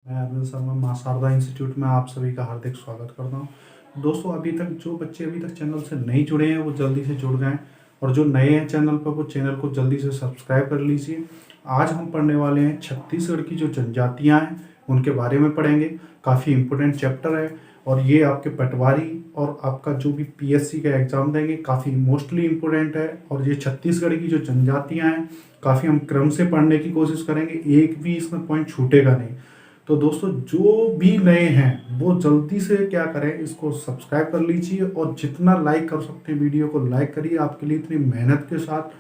मैं अरविंद शर्मा मां शारदा इंस्टीट्यूट में आप सभी का हार्दिक स्वागत करता हूं। दोस्तों, अभी तक जो बच्चे अभी तक चैनल से नहीं जुड़े हैं वो जल्दी से जुड़ जाएं, और जो नए हैं चैनल पर वो चैनल को जल्दी से सब्सक्राइब कर लीजिए। आज हम पढ़ने वाले हैं छत्तीसगढ़ की जो जनजातियां हैं उनके बारे में पढ़ेंगे। काफ़ी इम्पोर्टेंट चैप्टर है, और ये आपके पटवारी और आपका जो भी पीएससी का एग्जाम देंगे काफ़ी मोस्टली इम्पोर्टेंट है। और ये छत्तीसगढ़ की जो जनजातियां हैं काफ़ी हम क्रम से पढ़ने की कोशिश करेंगे, एक भी इसमें पॉइंट छूटेगा नहीं। तो दोस्तों, जो भी नए हैं वो जल्दी से क्या करें, इसको सब्सक्राइब कर लीजिए, और जितना लाइक कर सकते हैं वीडियो को लाइक करिए। आपके लिए इतनी मेहनत के साथ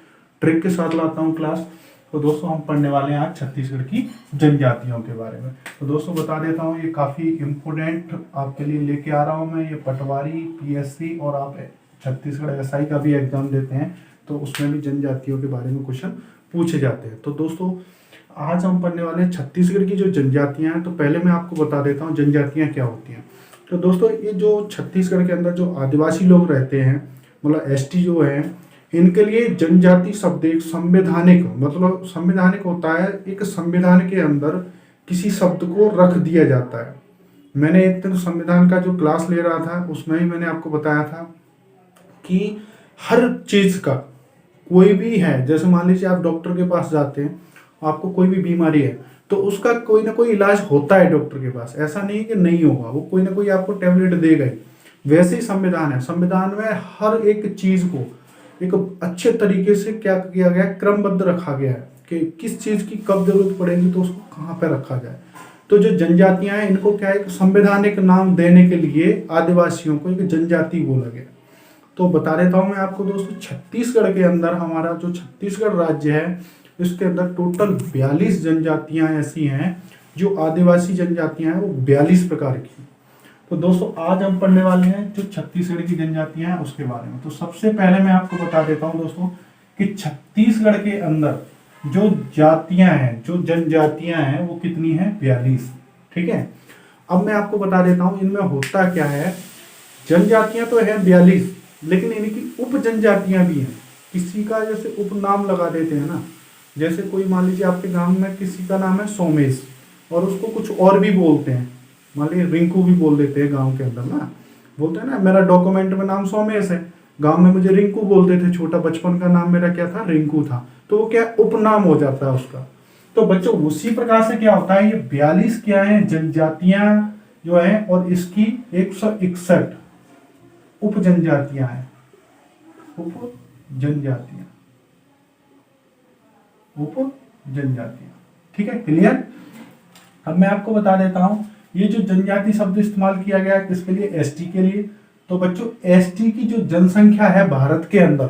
ट्रिक के साथ लाता हूँ क्लास। तो दोस्तों, हम पढ़ने वाले हैं आज छत्तीसगढ़ की जनजातियों के बारे में। तो दोस्तों, बता देता हूँ ये काफ़ी इम्पोर्टेंट आपके लिए लेके आ रहा हूँ मैं। ये पटवारी, पीएससी और आप छत्तीसगढ़ एसआई का भी एग्जाम देते हैं तो उसमें भी जनजातियों के बारे में क्वेश्चन पूछे जाते हैं। तो दोस्तों, आज हम पढ़ने वाले हैं छत्तीसगढ़ की जो जनजातियां हैं। तो पहले मैं आपको बता देता हूँ जनजातियां क्या होती हैं। तो दोस्तों, ये जो छत्तीसगढ़ के अंदर जो आदिवासी लोग रहते हैं, मतलब एसटी जो है, इनके लिए जनजाति शब्द एक संवैधानिक, मतलब संवैधानिक होता है, एक संविधान के अंदर किसी शब्द को रख दिया जाता है। मैंने एक दिन संविधान का जो क्लास ले रहा था उसमें ही मैंने आपको बताया था कि हर चीज का कोई भी है, जैसे मान लीजिए आप डॉक्टर के पास जाते हैं, आपको कोई भी बीमारी है तो उसका कोई ना कोई इलाज होता है डॉक्टर के पास, ऐसा नहीं कि नहीं होगा, वो कोई ना कोई आपको टेबलेट देगा ही। वैसे ही संविधान है, संविधान में हर एक चीज को एक अच्छे तरीके से क्या किया गया है, क्रमबद्ध रखा गया है कि किस चीज की कब जरूरत पड़ेगी तो उसको कहाँ पे रखा जाए। तो जो जनजातियां हैं इनको क्या है, एक संवैधानिक नाम देने के लिए आदिवासियों को एक जनजाति बोला गया। तो बता देता हूँ मैं आपको दोस्तों, छत्तीसगढ़ के अंदर, हमारा जो छत्तीसगढ़ राज्य है इसके अंदर टोटल 42 जनजातियां ऐसी हैं। जो आदिवासी जनजातियां हैं वो 42 प्रकार की। तो दोस्तों, आज हम पढ़ने वाले हैं जो छत्तीसगढ़ की जनजातियां हैं उसके बारे में। तो सबसे पहले मैं आपको बता देता हूं दोस्तों कि छत्तीसगढ़ के अंदर जो जातियां हैं, जो जनजातियां हैं वो कितनी हैं, 42। ठीक है, अब मैं आपको बता देता हूं इनमें होता क्या है। जनजातियां तो है 42, लेकिन इनकी उप जनजातियां भी हैं। किसी का जैसे उपनाम लगा देते हैं ना, जैसे कोई मान लीजिए आपके गांव में किसी का नाम है सोमेश और उसको कुछ और भी बोलते हैं, मान लीजिए रिंकू भी बोल देते हैं गांव के अंदर ना, बोलते हैं ना मेरा डॉक्यूमेंट में नाम सोमेश है, गांव में मुझे रिंकू बोलते थे, छोटा बचपन का नाम मेरा क्या था, रिंकू था। तो वो क्या उपनाम हो जाता है उसका। तो बच्चों, उसी प्रकार से क्या होता है, ये 42 क्या है जनजातियां जो है, और इसकी 161 उप जनजातियां हैं। उप जनजातियां, उप जनजातियां। ठीक है, क्लियर। अब मैं आपको बता देता हूं ये जो जनजाति शब्द इस्तेमाल किया गया है किसके लिए, एसटी के लिए। तो बच्चों, एसटी की जो जनसंख्या है भारत के अंदर,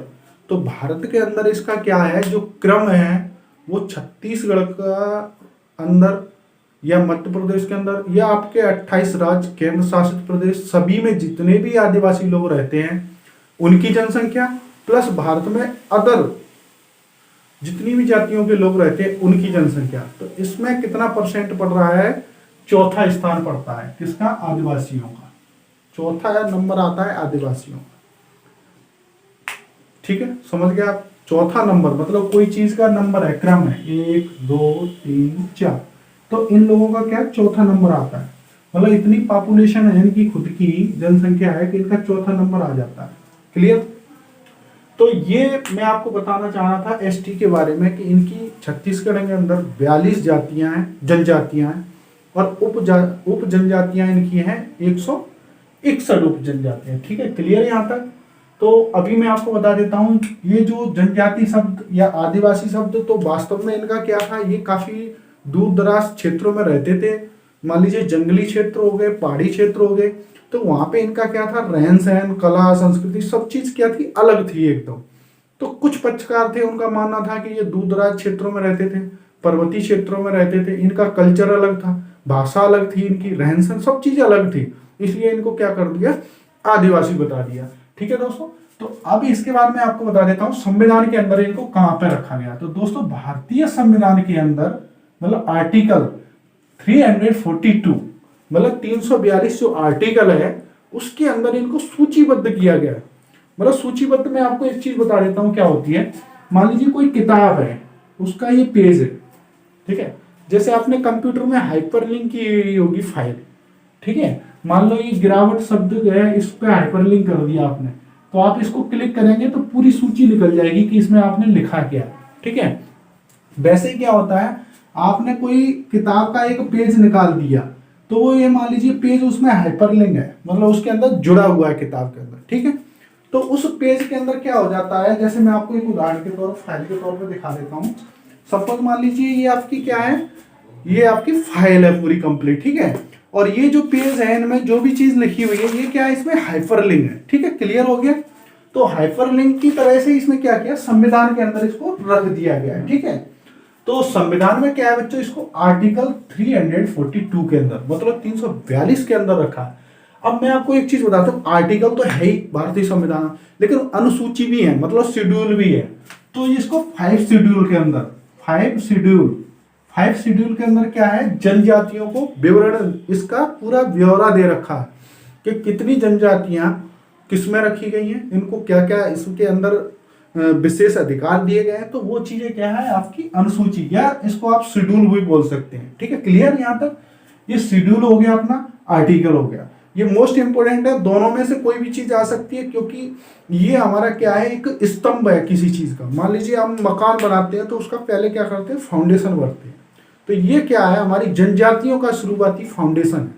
तो भारत के अंदर इसका क्या है, जो क्रम है वो छत्तीसगढ़ का अंदर या मध्य प्रदेश के अंदर या आपके 28 राज्य केंद्र शासित प्रदेश सभी में जितने भी आदिवासी लोग रहते हैं उनकी जनसंख्या प्लस भारत में अदर जितनी भी जातियों के लोग रहते हैं उनकी जनसंख्या, तो इसमें कितना परसेंट पड़ रहा है, चौथा स्थान पड़ता है किसका, आदिवासियों का। चौथा नंबर आता है आदिवासियों का। ठीक है, समझ गया आप। चौथा नंबर मतलब कोई चीज का नंबर है, क्रम है, 1 2 3 4, तो इन लोगों का क्या चौथा नंबर आता है। मतलब इतनी पॉपुलेशन है, इनकी खुद की जनसंख्या है कि इनका चौथा नंबर आ जाता है। क्लियर। तो ये मैं आपको बताना चाह रहा था एसटी के बारे में कि इनकी छत्तीसगढ़ के अंदर 42 जातियां हैं, जनजातियां हैं, और उप जनजातियां इनकी हैं 161 उप जनजातियां। ठीक है, क्लियर यहाँ तक। तो अभी मैं आपको बता देता हूँ ये जो जनजाति शब्द या आदिवासी शब्द, तो वास्तव में इनका क्या था, ये काफी दूर दराज क्षेत्रों में रहते थे। मान लीजिए जंगली क्षेत्र हो गए, पहाड़ी क्षेत्र हो गए, तो वहां पे इनका क्या था, रहन सहन, कला, संस्कृति सब चीज क्या थी, अलग थी एकदम। तो कुछ पक्षकार थे, उनका मानना था कि ये दूर दराज क्षेत्रों में रहते थे, पर्वतीय क्षेत्रों में रहते थे, इनका कल्चर अलग था, भाषा अलग थी, इनकी रहन सहन सब चीज अलग थी, इसलिए इनको क्या कर दिया, आदिवासी बता दिया। ठीक है दोस्तों। तो अब इसके बाद मैं आपको बता देता हूं संविधान के अंदर इनको कहां पर रखा गया। तो दोस्तों, भारतीय संविधान के अंदर मतलब आर्टिकल 342 मतलब 342 जो आर्टिकल है उसके अंदर इनको सूचीबद्ध किया गया है। मतलब सूचीबद्ध में आपको एक चीज बता देता हूं क्या होती है। मान लीजिए कोई किताब है, उसका ये पेज है, ठीक है, जैसे आपने कंप्यूटर में हाइपरलिंक की हुई होगी फाइल, ठीक है, मान लो ये गिरावट शब्द जो है इस पे हाइपरलिंक कर दिया आपने, तो आप इसको क्लिक करेंगे तो पूरी सूची निकल जाएगी कि इसमें आपने लिखा क्या, ठीक है। वैसे ही क्या होता है, आपने कोई किताब का एक पेज निकाल दिया तो वो ये मान लीजिए पेज उसमें हाइपरलिंक है, मतलब उसके अंदर जुड़ा हुआ है किताब के अंदर, ठीक है। तो उस पेज के अंदर क्या हो जाता है, जैसे मैं आपको एक उदाहरण के तौर फाइल के तौर पर दिखा देता हूँ। सपोज मान लीजिए ये आपकी क्या है, ये आपकी फाइल है पूरी कंप्लीट, ठीक है। और ये जो पेज है इनमें जो भी चीज लिखी हुई है ये क्या है, इसमें हाइपरलिंक है, ठीक है, क्लियर हो गया। तो हाइपरलिंक की तरह से इसमें क्या किया, संविधान के अंदर इसको रख दिया गया है, ठीक है। तो संविधान में क्या है बच्चों, इसको आर्टिकल 342 के अंदर, मतलब 342 के अंदर रखा है। अब मैं आपको एक चीज बताता हूँ, आर्टिकल तो है ही भारतीय संविधान, लेकिन अनुसूची भी है, मतलब शेड्यूल भी है। तो इसको 5 शेड्यूल के अंदर, 5 शेड्यूल के अंदर क्या है, जनजातियों को विवरण, इसका पूरा ब्यौरा दे रखा है कि कितनी जनजातियां किसमें रखी गई हैं, इनको क्या क्या इसके अंदर विशेष अधिकार दिए गए हैं। तो वो चीजें क्या है आपकी अनुसूची, या इसको आप शेड्यूल भी बोल सकते हैं, ठीक है, क्लियर। यहाँ तक ये शेड्यूल हो गया अपना, आर्टिकल हो गया, ये मोस्ट इंपोर्टेंट है। दोनों में से कोई भी चीज आ सकती है, क्योंकि ये हमारा क्या है, एक स्तंभ है किसी चीज का। मान लीजिए हम मकान बनाते हैं तो उसका पहले क्या करते हैं, फाउंडेशन भरते हैं। तो ये क्या है, हमारी जनजातियों का शुरुआती फाउंडेशन है।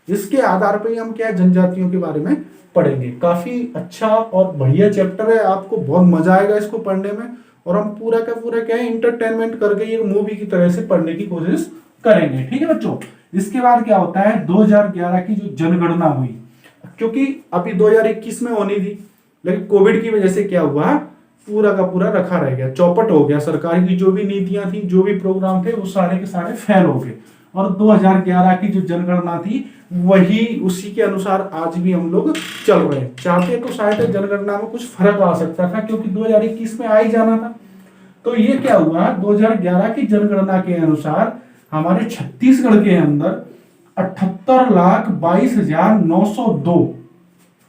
इसके आधार पर ही हम क्या है, जनजातियों के बारे में पढ़ेंगे। काफी अच्छा और बढ़िया चैप्टर है, आपको बहुत मजा आएगा इसको पढ़ने में। और हम पूरा का पूरा क्या है, इंटरटेनमेंट करके ये मूवी की तरह से पढ़ने की कोशिश करेंगे, ठीक है बच्चों। इसके बाद क्या होता है, 2011 की जो जनगणना हुई, क्योंकि अभी 2021 में होनी थी, लेकिन कोविड की वजह से क्या हुआ, पूरा का पूरा रखा रह गया, चौपट हो गया। सरकार की जो भी नीतियां थी, जो भी प्रोग्राम थे, वो सारे के सारे फेल हो गए। और 2011 की जो जनगणना थी वही, उसी के अनुसार आज भी हम लोग चल रहे हैं। चाहते तो शायद जनगणना में कुछ फर्क आ सकता था, क्योंकि 2021 में आ ही जाना था। तो ये क्या हुआ, 2011 की जनगणना के अनुसार हमारे छत्तीसगढ़ के अंदर 78,22,902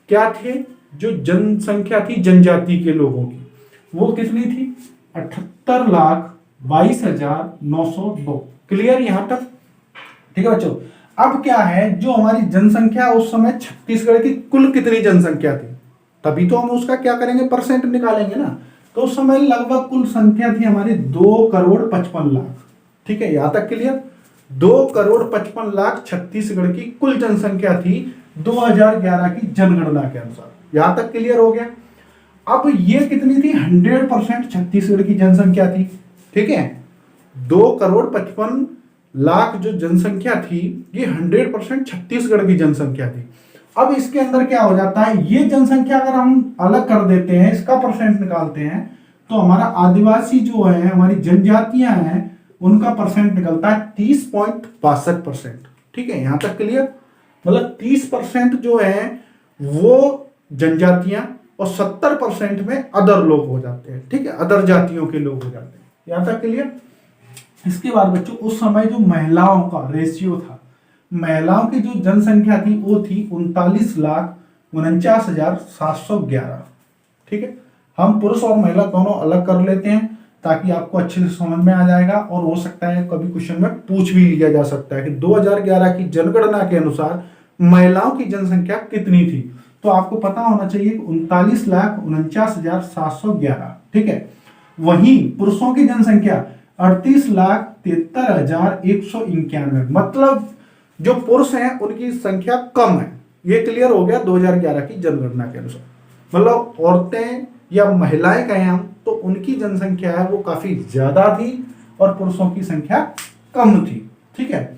क्या थे, जो जनसंख्या थी जनजाति के लोगों की, वो कितनी थी, 78,22,902। क्लियर यहां तक, ठीक है बच्चों। अब क्या है, जो हमारी जनसंख्या उस समय छत्तीसगढ़ की कुल कितनी जनसंख्या थी, तभी तो हम उसका क्या करेंगे, परसेंट निकालेंगे ना। तो उस समय लगभग कुल संख्या थी हमारी 2,55,00,000, ठीक है, यहां तक क्लियर। 2,55,00,000 छत्तीसगढ़ की कुल जनसंख्या थी 2011 की जनगणना के अनुसार, यहां तक क्लियर हो गया। अब ये कितनी थी, 100% छत्तीसगढ़ की जनसंख्या थी, ठीक है। 2,55,00,000 जो जनसंख्या थी, ये 100% छत्तीसगढ़ की जनसंख्या थी। अब इसके अंदर क्या हो जाता है, ये जनसंख्या अगर हम अलग कर देते हैं, इसका परसेंट निकालते हैं, तो हमारा आदिवासी जो है, हमारी जनजातियां हैं, उनका परसेंट निकलता है 30.62%, ठीक है, यहां तक क्लियर। मतलब 30% जो है वो जनजातियां, और 70% में अदर लोग हो जाते हैं, ठीक है, अदर जातियों के लोग हो जाते हैं, यहां तक क्लियर। इसके बाद बच्चों, उस समय जो महिलाओं का रेशियो था, महिलाओं की जो जनसंख्या थी वो थी 39,49,711, ठीक है। हम पुरुष और महिला दोनों अलग कर लेते हैं ताकि आपको अच्छे से समझ में आ जाएगा, और हो सकता है कभी क्वेश्चन में पूछ भी लिया जा सकता है कि 2011 की जनगणना के अनुसार महिलाओं की जनसंख्या कितनी थी। तो आपको पता होना चाहिए 39,49,711, ठीक है। वहीं पुरुषों की जनसंख्या 38,73,191, मतलब जो पुरुष हैं उनकी संख्या कम है। ये क्लियर हो गया 2011 की जनगणना के अनुसार। मतलब औरतें या महिलाएं कहें हम, तो उनकी जनसंख्या है वो काफी ज्यादा थी और पुरुषों की संख्या कम थी, ठीक है।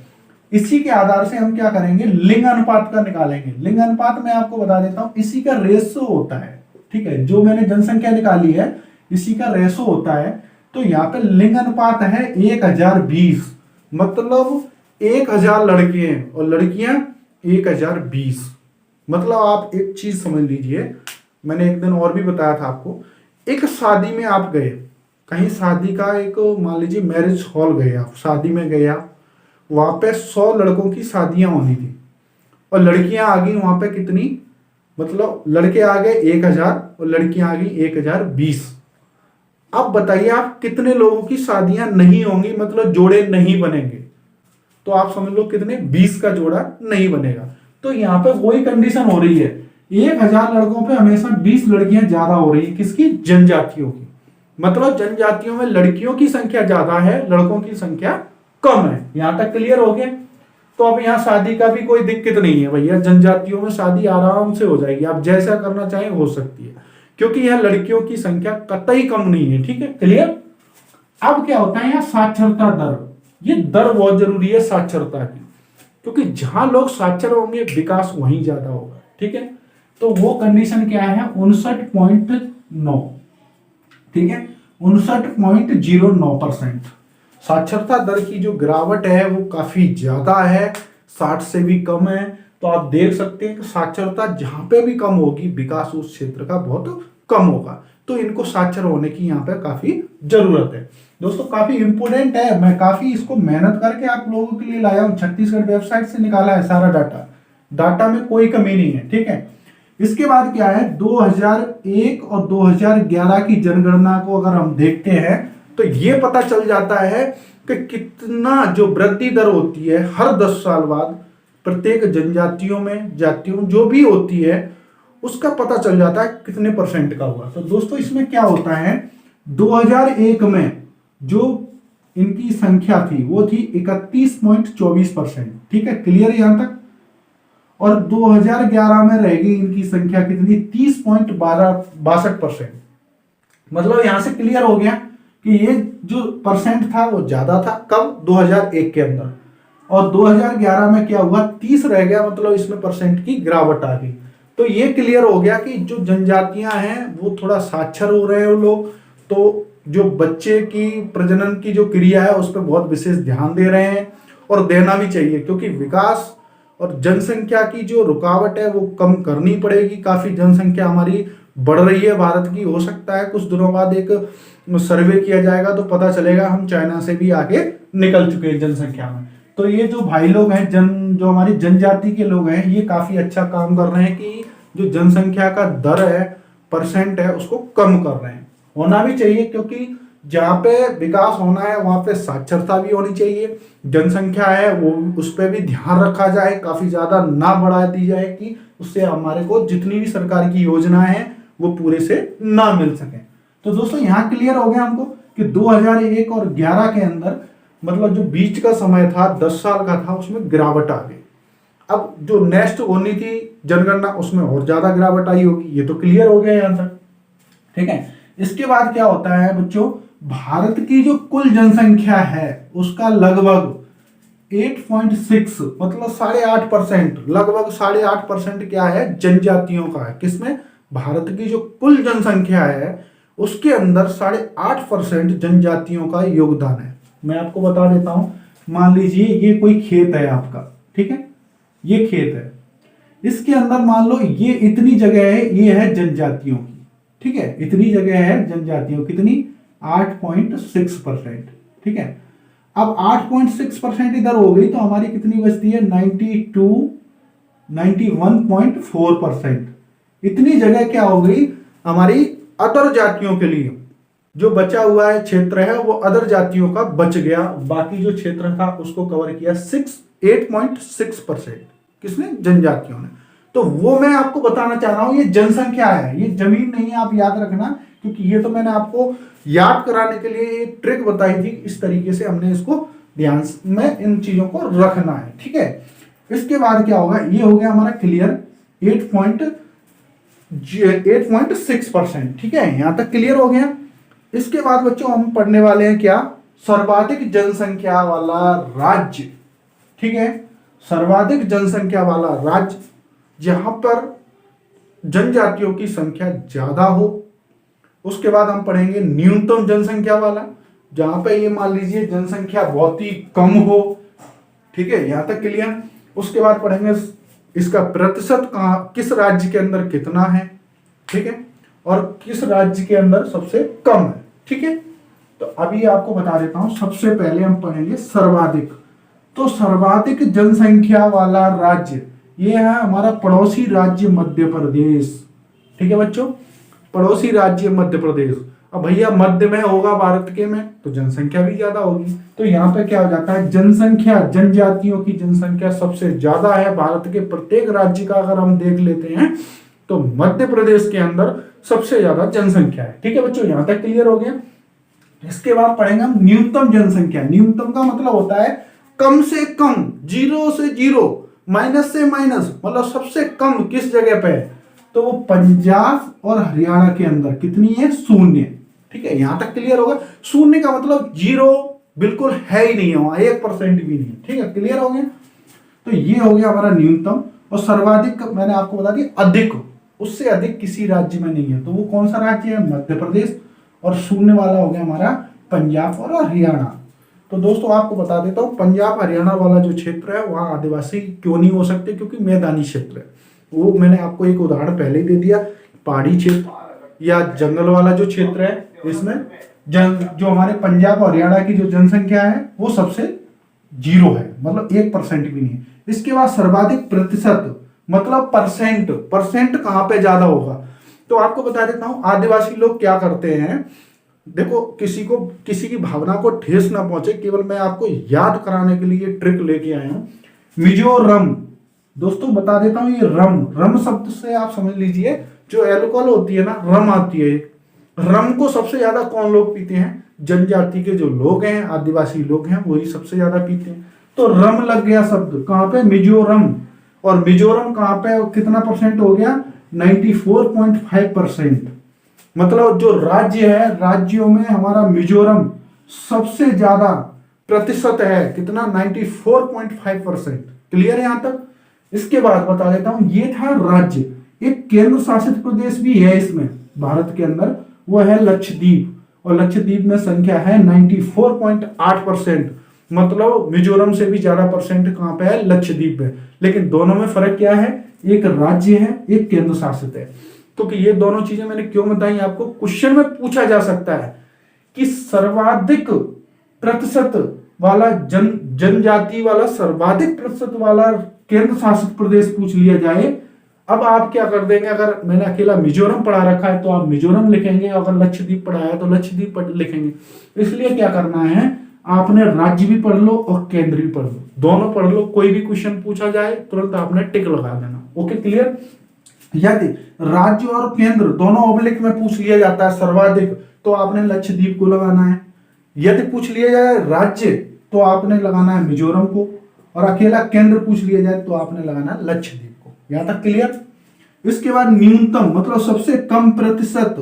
इसी के आधार से हम क्या करेंगे, लिंग अनुपात का निकालेंगे। लिंग अनुपात मैं आपको बता देता हूं, इसी का रेशो होता है, ठीक है। जो मैंने जनसंख्या निकाली है इसी का रेशो होता है। तो यहाँ पे लिंग अनुपात है 1020, मतलब 1000 लड़के हैं और लड़कियां 1020। मतलब आप एक चीज समझ लीजिए, मैंने एक दिन और भी बताया था आपको, एक शादी में आप गए, कहीं शादी का एक मान लीजिए मैरिज हॉल गए, आप शादी में गए, आप वहां पे 100 लड़कों की शादियां होनी थी और लड़कियां आ गई वहां पे कितनी, मतलब लड़के आ गए 1000 और लड़कियां आ गई 1020। अब बताइए आप कितने लोगों की शादियां नहीं होंगी, मतलब जोड़े नहीं बनेंगे। तो आप समझ लो कितने 20 का जोड़ा नहीं बनेगा। तो यहाँ पे वही कंडीशन हो रही है, 1000 लड़कों पे हमेशा 20 लड़कियां ज्यादा हो रही है, किसकी? जनजातियों की। मतलब जनजातियों में लड़कियों की संख्या ज्यादा है, लड़कों की संख्या कम है। यहां तक क्लियर हो गया? तो अब यहाँ शादी का भी कोई दिक्कत नहीं है भैया, जनजातियों में शादी आराम से हो जाएगी, आप जैसा करना चाहें हो सकती है, क्योंकि यहाँ लड़कियों की संख्या कतई कम नहीं है। ठीक है, क्लियर? अब क्या होता है यहाँ साक्षरता दर, ये दर बहुत जरूरी है साक्षरता की, क्योंकि जहां लोग साक्षर होंगे विकास वहीं ज्यादा होगा। ठीक है, तो वो कंडीशन क्या है? 59.9। ठीक है, 59.09%। साक्षरता दर की जो गिरावट है वो काफी ज्यादा है, 60 से भी कम है। तो आप देख सकते हैं कि साक्षरता जहां पे भी कम होगी विकास उस क्षेत्र का बहुत कम होगा। तो इनको साक्षर होने की यहाँ पे काफी जरूरत है। दोस्तों काफी इंपोर्टेंट है, मैं काफी इसको मेहनत करके आप लोगों के लिए लाया हूं, छत्तीसगढ़ वेबसाइट से निकाला है सारा डाटा में कोई कमी नहीं है। ठीक है, इसके बाद क्या है? 2001 और 2011 की जनगणना को अगर हम देखते हैं तो ये पता चल जाता है कि कितना जो वृद्धि दर होती है हर 10 साल बाद प्रत्येक जनजातियों में, जातियों जो भी होती है उसका पता चल जाता है कितने परसेंट का हुआ। तो दोस्तों इसमें क्या होता है, 2001 में जो इनकी संख्या थी वो थी 31.24%। ठीक है, क्लियर यहां तक? और 2011 में रहेगी इनकी संख्या कितनी? 30.62%। मतलब यहां से क्लियर हो गया कि ये जो परसेंट था वो ज्यादा था। कब? 2001 के अंदर। और 2011 में क्या हुआ? 30 रह गया, मतलब इसमें परसेंट की गिरावट आ गई। तो ये क्लियर हो गया कि जो जनजातियां हैं वो थोड़ा साक्षर हो रहे हैं लोग, तो जो बच्चे की प्रजनन की जो क्रिया है उस पर बहुत विशेष ध्यान दे रहे हैं, और देना भी चाहिए, क्योंकि विकास और जनसंख्या की जो रुकावट है वो कम करनी पड़ेगी। काफी जनसंख्या हमारी बढ़ रही है भारत की, हो सकता है कुछ दिनों बाद एक सर्वे किया जाएगा तो पता चलेगा हम चाइना से भी आगे निकल चुके हैं जनसंख्या में। तो ये जो भाई लोग हैं जो हमारी जनजाति के लोग हैं, ये काफी अच्छा काम कर रहे हैं कि जो जनसंख्या का दर है, परसेंट है, उसको कम कर रहे हैं। होना भी चाहिए, क्योंकि जहाँ पे विकास होना है वहां पे साक्षरता भी होनी चाहिए। जनसंख्या है वो उस पर भी ध्यान रखा जाए, काफी ज्यादा ना बढ़ा दी जाए कि उससे हमारे को जितनी भी सरकार की योजना है वो पूरे से ना मिल सके। तो दोस्तों यहाँ क्लियर हो गया हमको कि 2001 और 11 के अंदर, मतलब जो बीच का समय था 10 साल का था, उसमें गिरावट आ गई। अब जो नेक्स्ट होनी थी जनगणना उसमें और ज्यादा गिरावट आई होगी, ये तो क्लियर हो गया यहाँ तक। ठीक है, इसके बाद क्या होता है बच्चों, भारत की जो कुल जनसंख्या है उसका लगभग 8.6 मतलब 8.5%, लगभग 8.5% क्या है? जनजातियों का है। किसमें? भारत की जो कुल जनसंख्या है उसके अंदर 8.5% जनजातियों का योगदान है। मैं आपको बता देता हूं, मान लीजिए ये कोई खेत है आपका, ठीक है, ये खेत है, इसके अंदर मान लो ये इतनी जगह है, ये है जनजातियों की। ठीक है, इतनी जगह है जनजातियों, कितनी? 8.6%। ठीक है, अब 8.6% इधर हो गई तो हमारी कितनी बचती है? 91.4%। इतनी जगह क्या हो गई हमारी अदर जातियों के लिए। जो बचा हुआ है क्षेत्र है वो अदर जातियों का बच गया, बाकी जो क्षेत्र था उसको कवर किया 8.6%। किसने? जनजातियों ने। तो वो मैं आपको बताना चाह रहा हूं, ये जनसंख्या है, ये जमीन नहीं है, आप याद रखना, क्योंकि ये तो मैंने आपको याद कराने के लिए एक ट्रिक बताई थी। इस तरीके से हमने इसको ध्यान में इन चीजों को रखना है। ठीक है, इसके बाद क्या होगा? ये हो गया हमारा क्लियर 8.6%। ठीक है, यहां तक क्लियर हो गया। इसके बाद बच्चों हम पढ़ने वाले हैं क्या? सर्वाधिक जनसंख्या वाला राज्य। ठीक है, सर्वाधिक जनसंख्या वाला राज्य जहां पर जनजातियों की संख्या ज्यादा हो। उसके बाद हम पढ़ेंगे न्यूनतम जनसंख्या वाला, जहां पे ये मान लीजिए जनसंख्या बहुत ही कम हो। ठीक है, यहां तक क्लियर। उसके बाद पढ़ेंगे इसका प्रतिशत कहाँ, किस राज्य के अंदर कितना है। ठीक है, और किस राज्य के अंदर सबसे कम है। ठीक है, तो अभी आपको बता देता हूं, सबसे पहले हम पढ़ेंगे सर्वाधिक। तो सर्वाधिक जनसंख्या वाला राज्य ये है हमारा पड़ोसी राज्य मध्य प्रदेश। ठीक है बच्चों, पड़ोसी राज्य मध्य प्रदेश। अब भैया मध्य में होगा भारत के में तो जनसंख्या भी ज्यादा होगी। तो यहाँ पे क्या हो जाता है, जनसंख्या, जनजातियों की जनसंख्या सबसे ज्यादा है भारत के प्रत्येक राज्य का अगर हम देख लेते हैं तो मध्य प्रदेश के अंदर सबसे ज्यादा जनसंख्या है। ठीक है बच्चों, यहां तक क्लियर हो गया। इसके बाद पढ़ेंगे हम न्यूनतम जनसंख्या। न्यूनतम का मतलब होता है कम से कम, जीरो से जीरो, माइनस से माइनस, मतलब सबसे कम किस जगह पे है, तो वो पंजाब और हरियाणा के अंदर कितनी है, शून्य। ठीक है, यहां तक क्लियर होगा। शून्य का मतलब जीरो बिल्कुल है ही नहीं है, वहां 1% भी नहीं है। ठीक है, क्लियर हो गया। तो ये हो गया हमारा न्यूनतम। और सर्वाधिक मैंने आपको बता दिया, अधिक, उससे अधिक किसी राज्य में नहीं है। तो वो कौन सा राज्य है, मध्य प्रदेश। और शून्य वाला हो गया हमारा पंजाब और हरियाणा। तो दोस्तों आपको बता देता हूँ, पंजाब हरियाणा वाला जो क्षेत्र है वहाँ आदिवासी क्यों नहीं हो सकते, क्योंकि मैदानी क्षेत्र है। वो मैंने आपको एक उदाहरण पहले ही दे दिया। पहाड़ी क्षेत्र या जंगल वाला जो क्षेत्र है, इसमें जो हमारे पंजाब और हरियाणा की जो जनसंख्या है वो सबसे जीरो है, मतलब 1% भी नहीं है। इसके बाद सर्वाधिक प्रतिशत, मतलब परसेंट, परसेंट कहाँ पे ज्यादा होगा, तो आपको बता देता हूं, आदिवासी लोग क्या करते हैं। देखो, किसी की भावना को ठेस ना पहुंचे, केवल मैं आपको याद कराने के लिए ट्रिक लेके आया हूं। मिजोरम, दोस्तों बता देता हूं, ये रम शब्द से आप समझ लीजिए, जो एल्कोहल होती है ना, रम आती है। रम को सबसे ज्यादा कौन लोग पीते हैं, जनजाति के जो लोग हैं, आदिवासी लोग हैं, वही सबसे ज्यादा पीते हैं। तो रम लग गया शब्द कहां पे, मिजोरम। और मिजोरम कहां पे, कितना परसेंट हो गया, 94.5%। मतलब जो राज्य है, राज्यों में हमारा मिजोरम सबसे ज्यादा प्रतिशत है, कितना, 94.5%। क्लियर है यहां तक। इसके बाद बता देता हूं, ये था राज्य। एक केंद्र शासित प्रदेश भी है इसमें भारत के अंदर, वो है लक्षद्वीप। और लक्षद्वीप में संख्या है 94.8%। मतलब मिजोरम से भी ज्यादा परसेंट कहां पे है, लक्षद्वीप है। लेकिन दोनों में फर्क क्या है, एक राज्य है, एक केंद्र शासित है। क्योंकि ये दोनों चीजें मैंने क्यों बताई आपको, क्वेश्चन में पूछा जा सकता है कि सर्वाधिक प्रतिशत वाला जनजाति वाला, सर्वाधिक प्रतिशत वाला केंद्र शासित प्रदेश पूछ लिया जाए। अब आप क्या कर देंगे, अगर मैंने अकेला मिजोरम पढ़ा रखा है तो आप मिजोरम लिखेंगे, अगर लक्षद्वीप पढ़ा है तो लक्षद्वीप लिखेंगे। इसलिए क्या करना है, आपने राज्य भी पढ़ लो और केंद्र भी पढ़ लो, दोनों पढ़ लो। कोई भी क्वेश्चन पूछा जाए तुरंत आपने टिक लगा देना। Okay, clear. यदि राज्य और केंद्र दोनों ऑब्लिक में पूछ लिया जाता है सर्वाधिक, तो आपने लक्षद्वीप को लगाना है। यदि पूछ लिया जाए राज्य, तो आपने लगाना है मिजोरम को। और अकेला केंद्र पूछ लिया जाए तो आपने लगाना है लक्षद्वीप को। यहां तक क्लियर। इसके बाद न्यूनतम, मतलब सबसे कम प्रतिशत,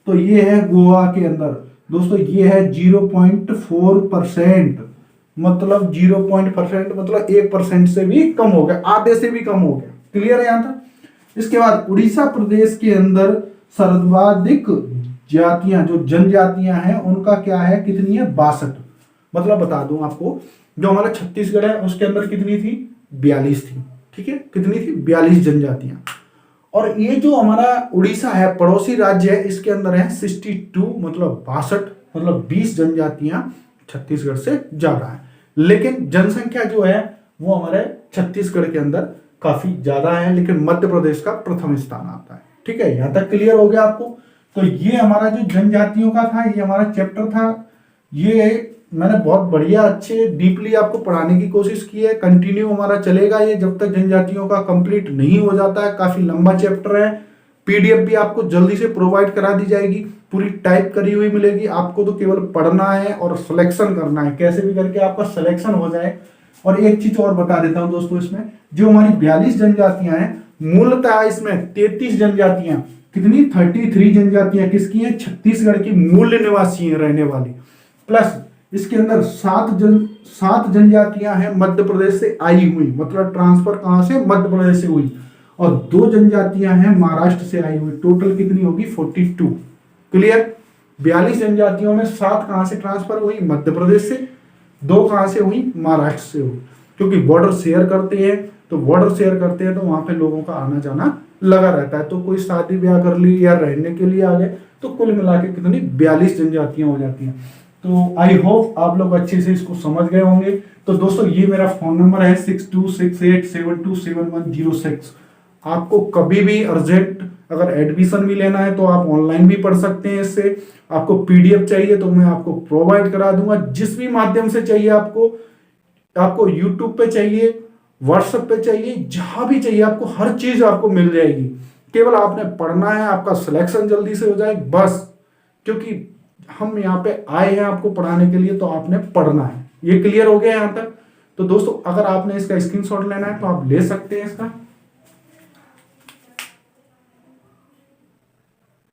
तो ये है गोवा के अंदर। दोस्तों ये है 0.4%। मतलब 0% मतलब 1% से भी कम हो गया, आधे से भी कम हो गया। क्लियर है यहां तक। इसके बाद उड़ीसा प्रदेश के अंदर सर्वाधिक जातियां, जो जनजातियां हैं, उनका क्या है, कितनी है, 62। मतलब बता दूं आपको, जो हमारा छत्तीसगढ़ है उसके अंदर कितनी थी, 42 थी। ठीक है, कितनी थी, 42 जनजातियां। और ये जो हमारा उड़ीसा है, पड़ोसी राज्य है, इसके अंदर है 62, मतलब 62, मतलब 20 जनजातियां छत्तीसगढ़ से ज्यादा है। लेकिन जनसंख्या जो है वो हमारे छत्तीसगढ़ के अंदर काफी ज्यादा है, लेकिन मध्य प्रदेश का प्रथम स्थान आता है। ठीक है, यहां तक क्लियर हो गया आपको। तो ये हमारा जो जनजातियों का था, ये हमारा चैप्टर था। ये मैंने बहुत बढ़िया, अच्छे डीपली आपको पढ़ाने की कोशिश की है। कंटिन्यू हमारा चलेगा ये जब तक जनजातियों का कंप्लीट नहीं हो जाता है। काफी लंबा चैप्टर है। पीडीएफ भी आपको जल्दी से प्रोवाइड करा दी जाएगी, पूरी टाइप करी हुई मिलेगी आपको। तो केवल पढ़ना है और सिलेक्शन करना है, कैसे भी करके आपका सिलेक्शन हो जाए। और एक चीज और बता देता हूं दोस्तों, इसमें जो हमारी 42 जनजातियां हैं, मूलतः इसमें 33 जनजातियां, कितनी, 33 जनजातियां किसकी हैं, छत्तीसगढ़ की मूल निवासी हैं, रहने वाली। प्लस इसके अंदर 7 जनजातियां हैं मध्य प्रदेश से आई हुई, मतलब ट्रांसफर कहां से, मध्य प्रदेश से हुई। और 2 जनजातियां हैं महाराष्ट्र से आई हुई। टोटल कितनी होगी, 42। क्लियर। 42 जनजातियों में 7 कहां से ट्रांसफर हुई, मध्य प्रदेश से। 2 कहां से हुई, महाराष्ट्र से हुई। क्योंकि बॉर्डर शेयर करते हैं, तो वहां पे लोगों का आना जाना लगा रहता है। तो कोई शादी ब्याह कर ली या रहने के लिए आ गए, तो कुल मिला के कितनी, 42 जनजातियां हो जाती हैं। तो आई होप आप लोग अच्छे से इसको समझ गए होंगे। तो दोस्तों ये मेरा फोन नंबर है 6268727106। आपको कभी भी अर्जेंट अगर एडमिशन भी लेना है तो आप ऑनलाइन भी पढ़ सकते हैं इससे। आपको पीडीएफ चाहिए तो मैं आपको प्रोवाइड करा दूंगा, जिस भी माध्यम से चाहिए आपको यूट्यूब पे चाहिए, व्हाट्सएप पे चाहिए, जहां भी चाहिए आपको हर चीज आपको मिल जाएगी। केवल आपने पढ़ना है, आपका सिलेक्शन जल्दी से हो जाए बस। क्योंकि हम यहाँ पे आए हैं आपको पढ़ाने के लिए, तो आपने पढ़ना है। ये क्लियर हो गया यहाँ तक? तो दोस्तों अगर आपने इसका स्क्रीनशॉट लेना है तो आप ले सकते हैं इसका।